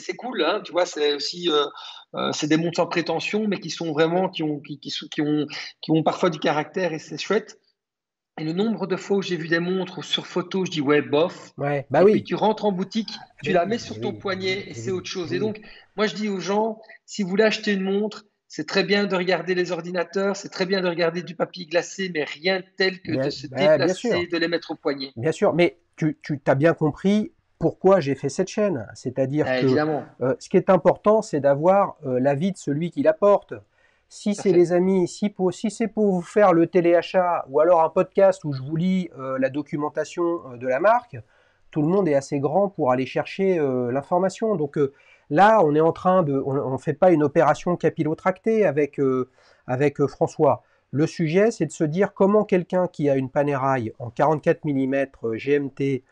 c'est cool, hein, tu vois, c'est aussi c'est des montres sans prétention, mais qui sont vraiment qui ont parfois du caractère et c'est chouette. Et le nombre de fois où j'ai vu des montres sur photo, je dis ouais, bof. Ouais. Bah Et puis oui. tu rentres en boutique, Ah, tu mais la oui, mets mais sur ton oui, poignet et mais c'est oui, autre chose. mais Et oui. donc, moi je dis aux gens, si vous voulez acheter une montre, c'est très bien de regarder les ordinateurs, c'est très bien de regarder du papier glacé, mais rien de tel que de se Bien sûr. déplacer, de les mettre au poignet. Bien sûr, mais tu t'as bien compris pourquoi j'ai fait cette chaîne. C'est-à-dire que Évidemment, ce qui est important, c'est d'avoir l'avis de celui qui la porte. Si tout à c'est les fait. amis, si c'est pour vous faire le téléachat ou alors un podcast où je vous lis la documentation de la marque, tout le monde est assez grand pour aller chercher l'information. Donc là, on est en train on fait pas une opération capillotractée avec François. Le sujet, c'est de se dire comment quelqu'un qui a une Panerai en 44 mm GMT,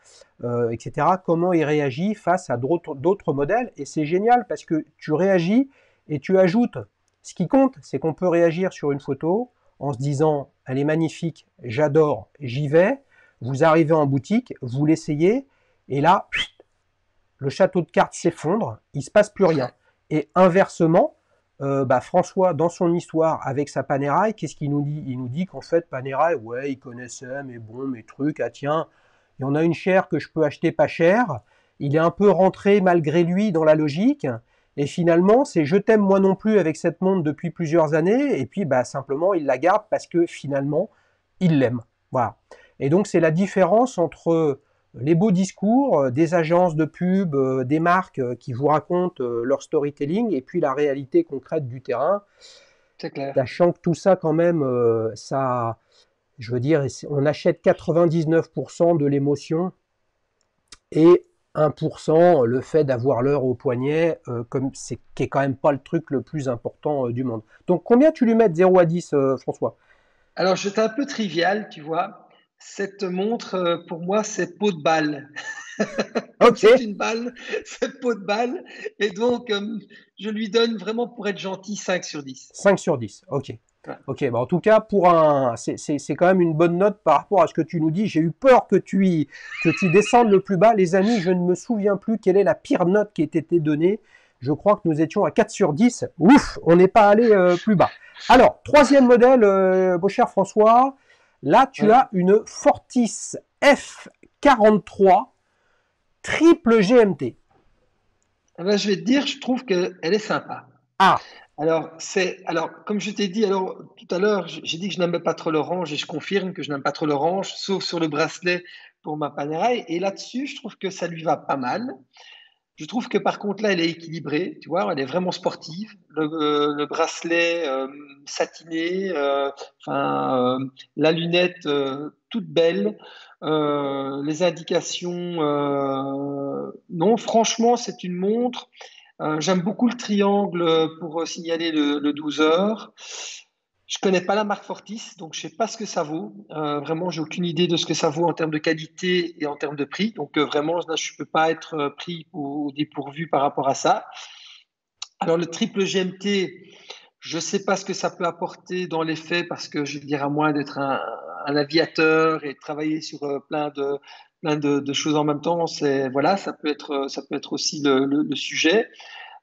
etc., comment il réagit face à d'autres modèles. Et c'est génial parce que tu réagis et tu ajoutes. Ce qui compte, c'est qu'on peut réagir sur une photo en se disant, elle est magnifique, j'adore, j'y vais. Vous arrivez en boutique, vous l'essayez, et là, le château de cartes s'effondre, il ne se passe plus rien. Et inversement, François, dans son histoire avec sa Panerai, qu'est-ce qu'il nous dit? Il nous dit qu'en fait, Panerai, ouais, il connaissait mes bons, mes trucs, ah tiens, il y en a une chère que je peux acheter pas cher. Il est un peu rentré malgré lui dans la logique, Et finalement, c'est je t'aime moi non plus avec cette montre depuis plusieurs années. Et puis, bah, simplement, il la garde parce que finalement, il l'aime. Voilà. Et donc, c'est la différence entre les beaux discours des agences de pub, des marques qui vous racontent leur storytelling et puis la réalité concrète du terrain. C'est clair. Sachant que tout ça, quand même, ça, je veux dire, on achète 99% de l'émotion et 1% le fait d'avoir l'heure au poignet, comme c'est qui est quand même pas le truc le plus important du monde. Donc combien tu lui mets de 0 à 10, François? Alors, j'étais un peu trivial, tu vois. Cette montre, pour moi, c'est peau de balle. Comme Ok, c'est une balle, c'est peau de balle. Et donc, je lui donne vraiment, pour être gentil, 5 sur 10. 5 sur 10, ok. Voilà. Ok, bah en tout cas, c'est quand même une bonne note par rapport à ce que tu nous dis. J'ai eu peur que tu descendes le plus bas. Les amis, je ne me souviens plus quelle est la pire note qui ait été donnée. Je crois que nous étions à 4 sur 10. Ouf, on n'est pas allé plus bas. Alors, troisième modèle, mon cher François. Là, tu Ouais. as une Fortis F43 triple GMT. Eh ben, je vais te dire, je trouve qu'elle est sympa. Ah, Alors, comme je t'ai dit, alors, tout à l'heure, j'ai dit que je n'aimais pas trop l'orange et je confirme que je n'aime pas trop l'orange, sauf sur le bracelet pour ma Panerai. Et là-dessus, je trouve que ça lui va pas mal. Je trouve que par contre, là, elle est équilibrée, tu vois, elle est vraiment sportive. Le bracelet satiné, la lunette toute belle, les indications. Non, franchement, c'est une montre. J'aime beaucoup le triangle pour signaler le 12 heures. Je connais pas la marque Fortis, donc je sais pas ce que ça vaut. Vraiment, j'ai aucune idée de ce que ça vaut en termes de qualité et en termes de prix. Donc vraiment, là, je peux pas être pris au dépourvu par rapport à ça. Alors le triple GMT, je sais pas ce que ça peut apporter dans les faits parce que je veux dire à moins d'être un aviateur et de travailler sur plein de choses en même temps, c'est voilà, ça peut être aussi le sujet.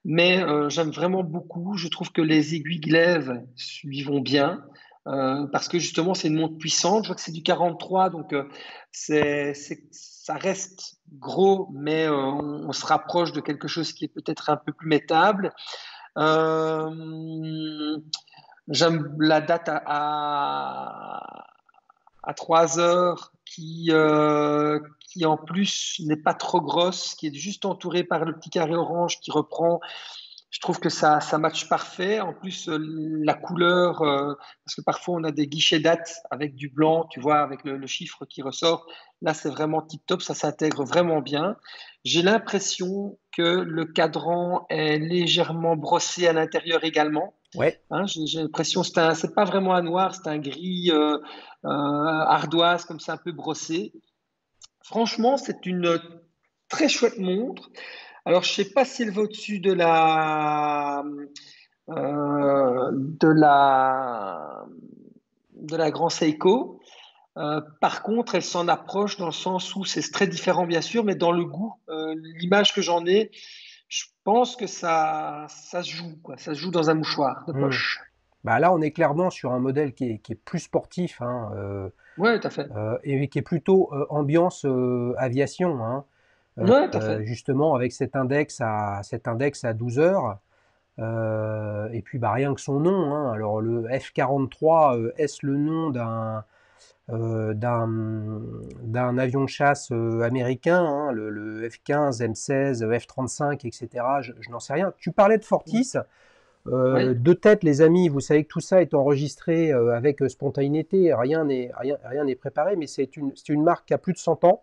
Mais j'aime vraiment beaucoup. Je trouve que les aiguilles glaive lui vont bien parce que justement, c'est une montre puissante. Je vois que c'est du 43, donc ça reste gros, mais on se rapproche de quelque chose qui est peut-être un peu plus mettable. Euh, J'aime la date à 3 heures qui en plus n'est pas trop grosse, qui est juste entourée par le petit carré orange qui reprend. Je trouve que ça match parfait. En plus, la couleur, parce que parfois on a des guichets dates avec du blanc, tu vois, avec le chiffre qui ressort. Là, c'est vraiment tip top, ça s'intègre vraiment bien. J'ai l'impression que le cadran est légèrement brossé à l'intérieur également. ouais. Hein, j'ai l'impression que c'est pas vraiment un noir, c'est un gris ardoise comme ça un peu brossé. Franchement, c'est une très chouette montre. Alors, je sais pas si elle va au-dessus de la Grand Seiko. Par contre, elle s'en approche dans le sens où c'est très différent, bien sûr, mais dans le goût, l'image que j'en ai, je pense que ça se joue, quoi. Ça se joue dans un mouchoir de Hmm. poche. Bah là, on est clairement sur un modèle qui est plus sportif, hein, Ouais, tout à fait. et qui est plutôt ambiance aviation, hein. Ouais, tout à fait. Justement avec cet index à 12 heures. Et puis bah, rien que son nom, hein. Alors le F-43, est-ce le nom d'un avion de chasse américain, hein, le F-15, M-16, F-35, etc. Je n'en sais rien. Tu parlais de Fortis. Oui. De tête, les amis, vous savez que tout ça est enregistré avec spontanéité, rien n'est préparé, mais c'est une marque qui a plus de 100 ans.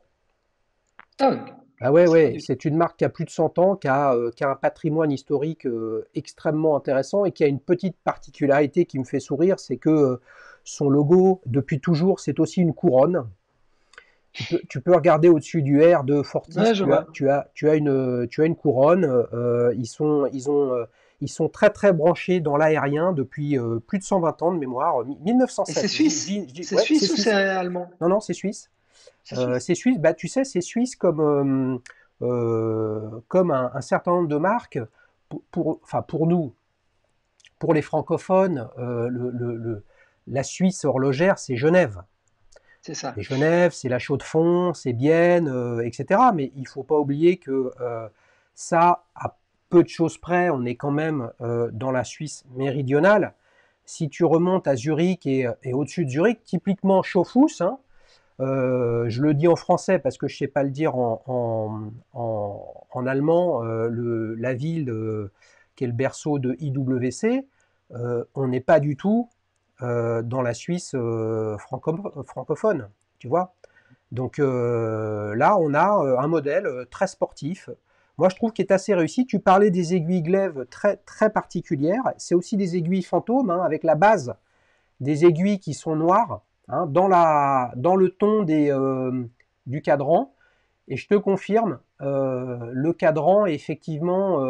Ah oui, Ah ouais, c'est pas ouais, du tout. c'est une marque qui a plus de 100 ans, qui a un patrimoine historique extrêmement intéressant et qui a une petite particularité qui me fait sourire, c'est que son logo, depuis toujours, c'est aussi une couronne. Tu peux regarder au-dessus du R de Fortis, Ouais, je vois. tu as une couronne. Ils sont très très branchés dans l'aérien depuis plus de 120 ans de mémoire, Et c'est 1907. suisse? C'est Ouais, c'est suisse ou c'est suisse. allemand? Non, non, c'est suisse. C'est suisse. C'est suisse, bah, tu sais, c'est suisse comme un certain nombre de marques. Enfin, pour nous, pour les francophones, la Suisse horlogère, c'est Genève. C'est ça. Et Genève, c'est la Chaux-de-Fonds, c'est Bienne, etc. Mais il ne faut pas oublier que ça a peu de choses près, on est quand même dans la Suisse méridionale. Si tu remontes à Zurich et au-dessus de Zurich, typiquement Schaffhouse, hein, je le dis en français parce que je ne sais pas le dire en allemand, la ville qui est le berceau de IWC, on n'est pas du tout dans la Suisse francophone, tu vois. Donc là, on a un modèle très sportif. Moi, je trouve qu'il est assez réussi. Tu parlais des aiguilles glaive très, très particulières. C'est aussi des aiguilles fantômes, hein, avec la base des aiguilles qui sont noires, hein, dans le ton du cadran. Et je te confirme, le cadran est effectivement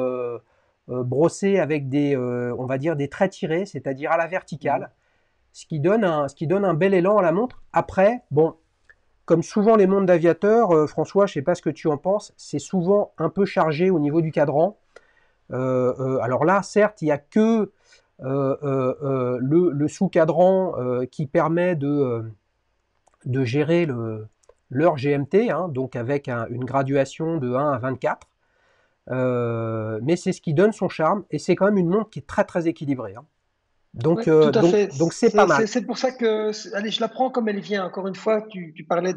brossé avec on va dire des traits tirés, c'est-à-dire à la verticale, ce qui donne un bel élan à la montre. Après, bon, comme souvent les montres d'aviateurs, François, je ne sais pas ce que tu en penses, c'est souvent un peu chargé au niveau du cadran. Alors là, certes, il n'y a que le sous-cadran qui permet de gérer l'heure GMT, hein, donc avec une graduation de 1 à 24. Mais c'est ce qui donne son charme, et c'est quand même une montre qui est très très équilibrée, hein. Oui, tout à fait. Donc c'est pas mal. C'est pour ça que, allez, je la prends comme elle vient. Encore une fois, tu parlais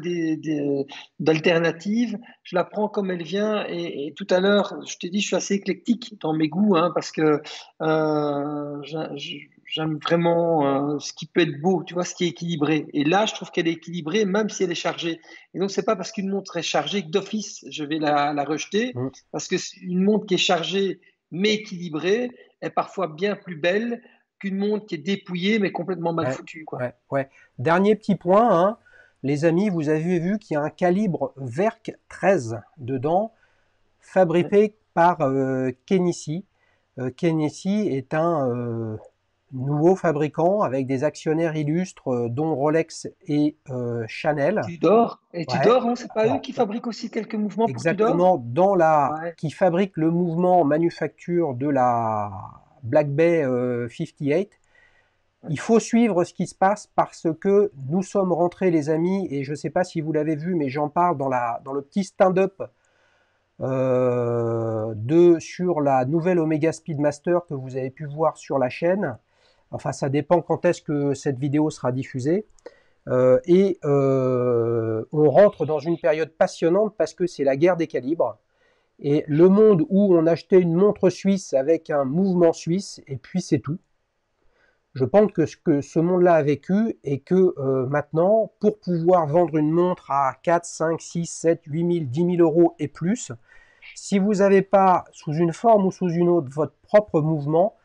d'alternatives. Je la prends comme elle vient. Et tout à l'heure, je t'ai dit, je suis assez éclectique dans mes goûts, hein, parce que j'aime vraiment ce qui peut être beau, tu vois, ce qui est équilibré. Et là, je trouve qu'elle est équilibrée, même si elle est chargée. Et donc, c'est pas parce qu'une montre est chargée que d'office, je vais la rejeter, Mm. parce que une montre qui est chargée mais équilibrée est parfois bien plus belle qu'une montre qui est dépouillée mais complètement mal Ouais, foutue, quoi. ouais, ouais. Dernier petit point, hein, les amis, vous avez vu qu'il y a un calibre Verk 13 dedans, Ouais. fabriqué par Kenissi. Kenissi est un nouveau fabricant avec des actionnaires illustres, dont Rolex et Chanel. Tudor. Et Ouais, Tudor, hein, c'est pas eux alors qui fabriquent aussi quelques mouvements pour Tudor? exactement Ouais. qui fabrique le mouvement manufacture de la Black Bay 58. Il faut suivre ce qui se passe parce que nous sommes rentrés, les amis, et je ne sais pas si vous l'avez vu, mais j'en parle dans le petit stand-up sur la nouvelle Omega Speedmaster que vous avez pu voir sur la chaîne. Enfin, ça dépend quand est-ce que cette vidéo sera diffusée. On rentre dans une période passionnante parce que c'est la guerre des calibres. Et le monde où on achetait une montre suisse avec un mouvement suisse, et puis c'est tout. Je pense que ce monde-là a vécu et que maintenant, pour pouvoir vendre une montre à 4, 5, 6, 7, 8 000, 10 000 euros et plus, si vous n'avez pas, sous une forme ou sous une autre, votre propre mouvement,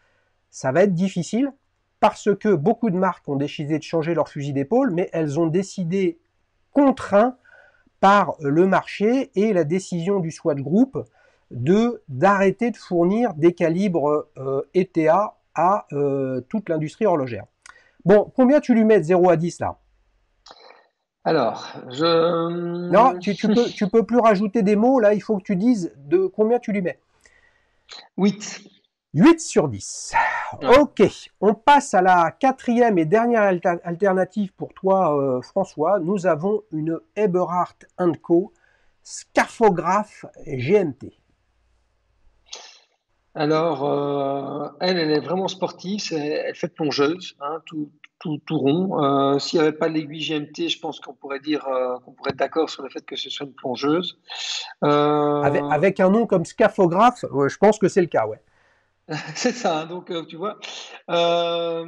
ça va être difficile parce que beaucoup de marques ont décidé de changer leur fusil d'épaule, mais elles ont décidé, contraints par le marché et la décision du Swatch Group, d'arrêter de fournir des calibres ETA à toute l'industrie horlogère. Bon, combien tu lui mets de 0 à 10 là? Alors, Non, tu peux plus rajouter des mots, là, il faut que tu dises de combien tu lui mets. 8. 8 sur 10. Ouais. Ok, on passe à la quatrième et dernière alternative pour toi, François. Nous avons une Eberhardt Co. Scarfographe GMT. Alors, elle est vraiment sportive. Elle fait plongeuse, hein, tout rond. S'il n'y avait pas l'aiguille GMT, je pense qu'on pourrait dire qu'on pourrait être d'accord sur le fait que ce soit une plongeuse. Euh, Avec un nom comme Scarfographe, je pense que c'est le cas, ouais. c'est ça, hein, donc tu vois. Euh,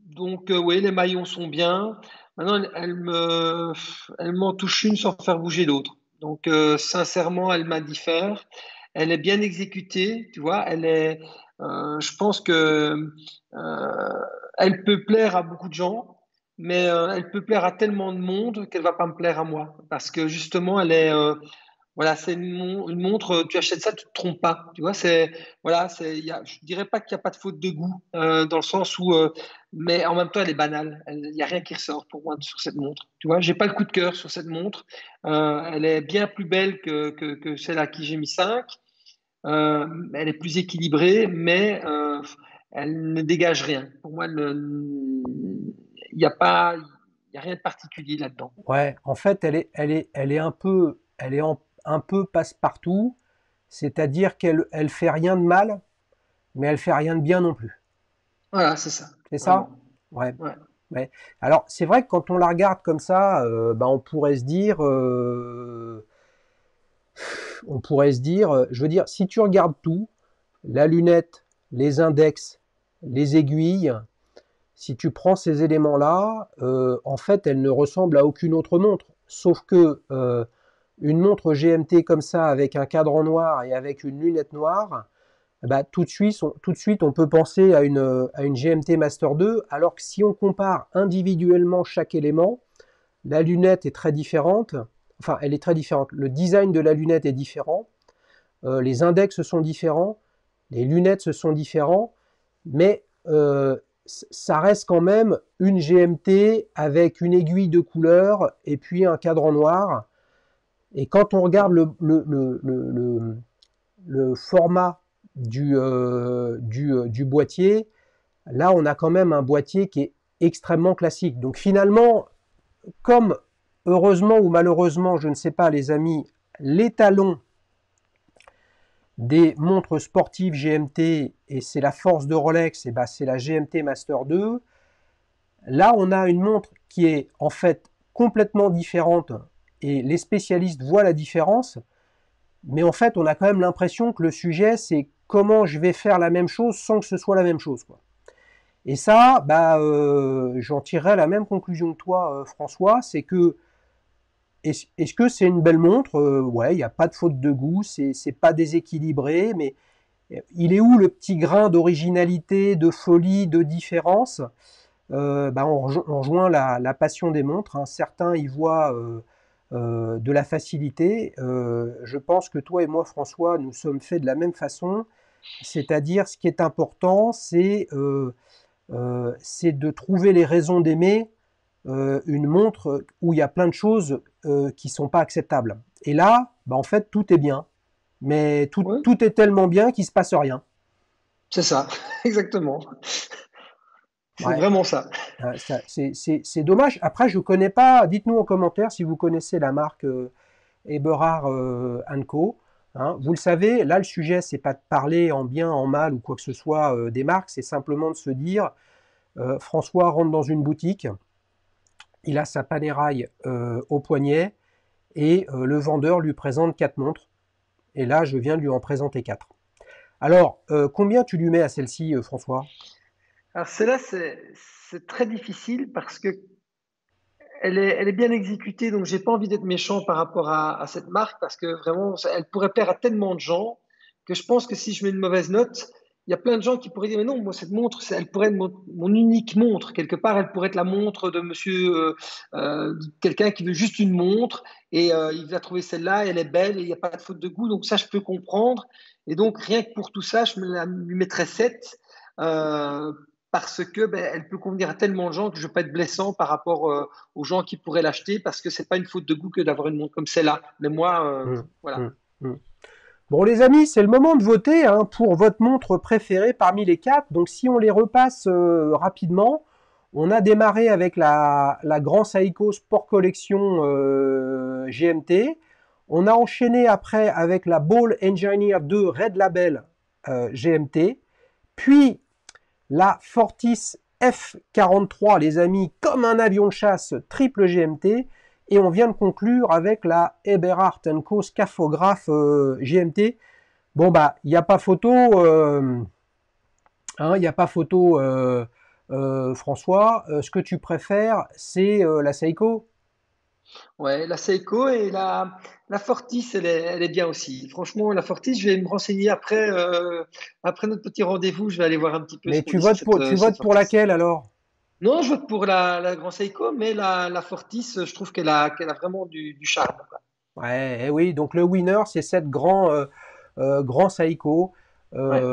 donc oui, les maillons sont bien. Maintenant, elle m'en touche une sans faire bouger l'autre. Donc sincèrement, elle m'indiffère. Elle est bien exécutée, tu vois. Je pense que euh, elle peut plaire à beaucoup de gens, mais elle peut plaire à tellement de monde qu'elle va pas me plaire à moi, parce que justement, voilà, c'est une montre, tu achètes ça, tu te trompes pas. Tu vois, voilà, je dirais pas qu'il n'y a pas de faute de goût, dans le sens où, mais en même temps, elle est banale. Il n'y a rien qui ressort pour moi sur cette montre. Tu vois, j'ai pas le coup de cœur sur cette montre. Elle est bien plus belle que celle à qui j'ai mis 5. Elle est plus équilibrée, mais elle ne dégage rien. Pour moi, il n'y a pas, il y a rien de particulier là-dedans. Ouais, en fait, elle est un peu passe-partout. c'est-à-dire qu'elle fait rien de mal, mais elle fait rien de bien non plus. Voilà, c'est ça, C'est ça? vraiment. Ouais. Ouais. Ouais. Alors, c'est vrai que quand on la regarde comme ça, on pourrait se dire, je veux dire, si tu regardes tout, la lunette, les index, les aiguilles, si tu prends ces éléments-là, en fait, elle ne ressemble à aucune autre montre. Sauf que une montre GMT comme ça, avec un cadran noir et avec une lunette noire, bah, tout de suite, on peut penser à une GMT Master 2, alors que si on compare individuellement chaque élément, la lunette est très différente. Enfin, elle est très différente. Le design de la lunette est différent. Les index sont différents. Les lunettes sont différents. Mais ça reste quand même une GMT avec une aiguille de couleur et puis un cadran noir. Et quand on regarde le format du boîtier, là on a quand même un boîtier qui est extrêmement classique. Donc finalement, comme heureusement ou malheureusement, je ne sais pas les amis, l'étalon des montres sportives GMT, et c'est la force de Rolex, et c'est la GMT Master 2, là on a une montre qui est en fait complètement différente, et les spécialistes voient la différence, mais en fait on a quand même l'impression que le sujet c'est comment je vais faire la même chose sans que ce soit la même chose, quoi. Et ça, j'en tirerais la même conclusion que toi, François, c'est que est-ce que c'est une belle montre? Ouais, il n'y a pas de faute de goût, c'est pas déséquilibré, mais il est où le petit grain d'originalité, de folie, de différence? On rejoint la passion des montres, hein. Certains y voient de la facilité. Je pense que toi et moi, François, nous sommes faits de la même façon. C'est-à-dire, ce qui est important, c'est de trouver les raisons d'aimer une montre où il y a plein de choses qui sont pas acceptables. Et là, en fait, tout est bien, mais Oui, tout est tellement bien qu'il se passe rien. c'est ça, exactement. C'est Ouais, vraiment ça. c'est dommage. Après, je connais pas. Dites-nous en commentaire si vous connaissez la marque Eberhard Co. Hein. Vous le savez, là, le sujet, c'est pas de parler en bien, en mal ou quoi que ce soit des marques, c'est simplement de se dire François rentre dans une boutique, il a sa Panerai au poignet et le vendeur lui présente 4 montres. Et là, je viens de lui en présenter 4. Alors, combien tu lui mets à celle-ci, François? Alors celle-là, c'est très difficile parce que elle est bien exécutée, donc j'ai pas envie d'être méchant par rapport à cette marque parce que vraiment, elle pourrait plaire à tellement de gens que je pense que si je mets une mauvaise note, il y a plein de gens qui pourraient dire, mais non, moi, cette montre, elle pourrait être mon unique montre. Quelque part, elle pourrait être la montre de monsieur, quelqu'un qui veut juste une montre et il va trouver celle-là, elle est belle et il n'y a pas de faute de goût. Donc ça, je peux comprendre. Et donc, rien que pour tout ça, lui mettrais 7. Euh, Parce que elle peut convenir à tellement de gens que je ne veux pas être blessant par rapport aux gens qui pourraient l'acheter parce que c'est pas une faute de goût que d'avoir une montre comme celle-là. Mais moi, Hum, voilà. hum, hum. Bon, les amis, c'est le moment de voter hein, pour votre montre préférée parmi les 4. Donc, si on les repasse rapidement, on a démarré avec la Grand Seiko Sport Collection GMT. On a enchaîné après avec la Ball Engineer 2 Red Label GMT. Puis la Fortis F43, les amis, comme un avion de chasse triple GMT. Et on vient de conclure avec la Eberhard Co Scaphograph GMT. Bon, il n'y a pas photo, il n'y a pas photo, François. Ce que tu préfères, c'est la Seiko. Ouais, la Seiko et la Fortis, elle est bien aussi. Franchement, la Fortis, je vais me renseigner après, après notre petit rendez-vous. Je vais aller voir un petit peu ce Mais qu'on dit sur tu cette votes pour Fortis. laquelle alors? Non, je vote pour la Grand Seiko, mais la Fortis, je trouve qu'elle a vraiment du charme, quoi. Ouais, eh oui, donc le winner, c'est cette grand Seiko. Ouais.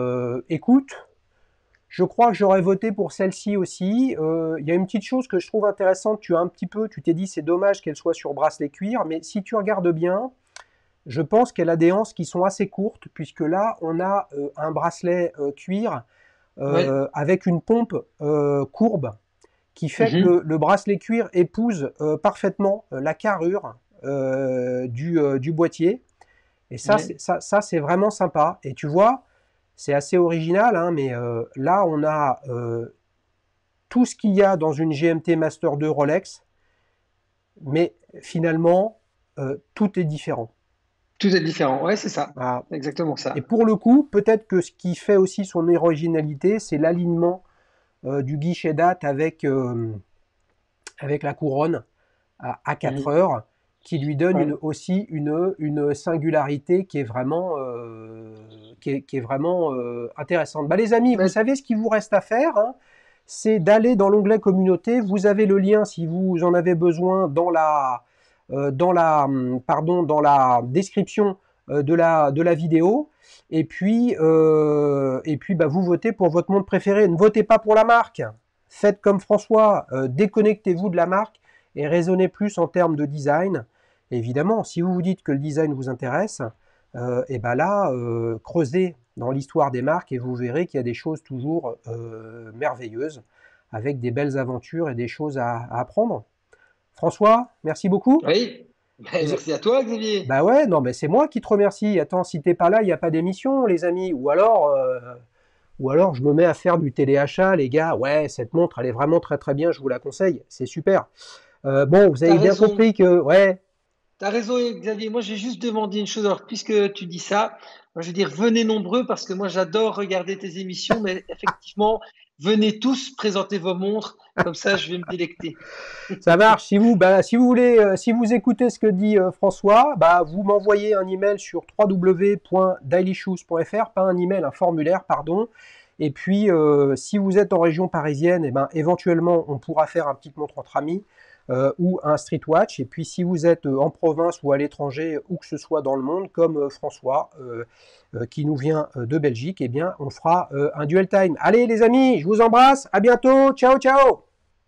Écoute, je crois que j'aurais voté pour celle-ci aussi. Il y a une petite chose que je trouve intéressante. Tu t'es dit c'est dommage qu'elle soit sur bracelet cuir, mais si tu regardes bien, je pense qu'elle a des anses qui sont assez courtes, puisque là, on a un bracelet cuir Ouais. avec une pompe courbe qui fait que Mhm. le bracelet cuir épouse parfaitement la carrure du boîtier. Et ça, Ouais. ça c'est vraiment sympa. Et tu vois, c'est assez original, hein, mais là, on a tout ce qu'il y a dans une GMT Master 2 Rolex, mais finalement, tout est différent. Tout est différent. Ouais, c'est ça. Voilà. C'est exactement Et ça. pour le coup, peut-être que ce qui fait aussi son originalité, c'est l'alignement du guichet date avec la couronne à 4 Mhm. heures, qui lui donne Ouais. aussi une singularité qui est vraiment, qui est vraiment intéressante. Bah, les amis, vous Mais savez ce qu'il vous reste à faire, hein, c'est d'aller dans l'onglet communauté. Vous avez le lien si vous en avez besoin dans la description de la vidéo. Et puis bah, vous votez pour votre montre préféré. Ne votez pas pour la marque. Faites comme François, déconnectez-vous de la marque et raisonnez plus en termes de design. Et évidemment, si vous vous dites que le design vous intéresse, et ben là, creusez dans l'histoire des marques et vous verrez qu'il y a des choses toujours merveilleuses, avec des belles aventures et des choses à apprendre. François, merci beaucoup. oui. Ben, Vous- merci à toi, Xavier. Bah ouais, non, mais c'est moi qui te remercie. Attends, si t'es pas là, il n'y a pas d'émission, les amis. Ou alors je me mets à faire du téléachat, les gars. Ouais, cette montre, elle est vraiment très très bien, je vous la conseille. C'est super. Bon, vous T'as avez bien raison. compris que, ouais, T'as raison, Xavier. Moi, j'ai juste demandé une chose. Alors, puisque tu dis ça, moi, je veux dire, venez nombreux parce que moi, j'adore regarder tes émissions, mais effectivement, venez tous présenter vos montres. Comme ça, je vais me délecter. ça marche. Si vous voulez, si vous écoutez ce que dit François, bah, vous m'envoyez un email sur www.dailyshoes.fr, pas un email, un formulaire, pardon. Et puis, si vous êtes en région parisienne, eh ben, éventuellement, on pourra faire un petit montre entre amis ou un street watch. Et puis, si vous êtes en province ou à l'étranger, où que ce soit dans le monde, comme François, qui nous vient de Belgique, eh bien, on fera un duel time. Allez, les amis, je vous embrasse. À bientôt. Ciao, ciao.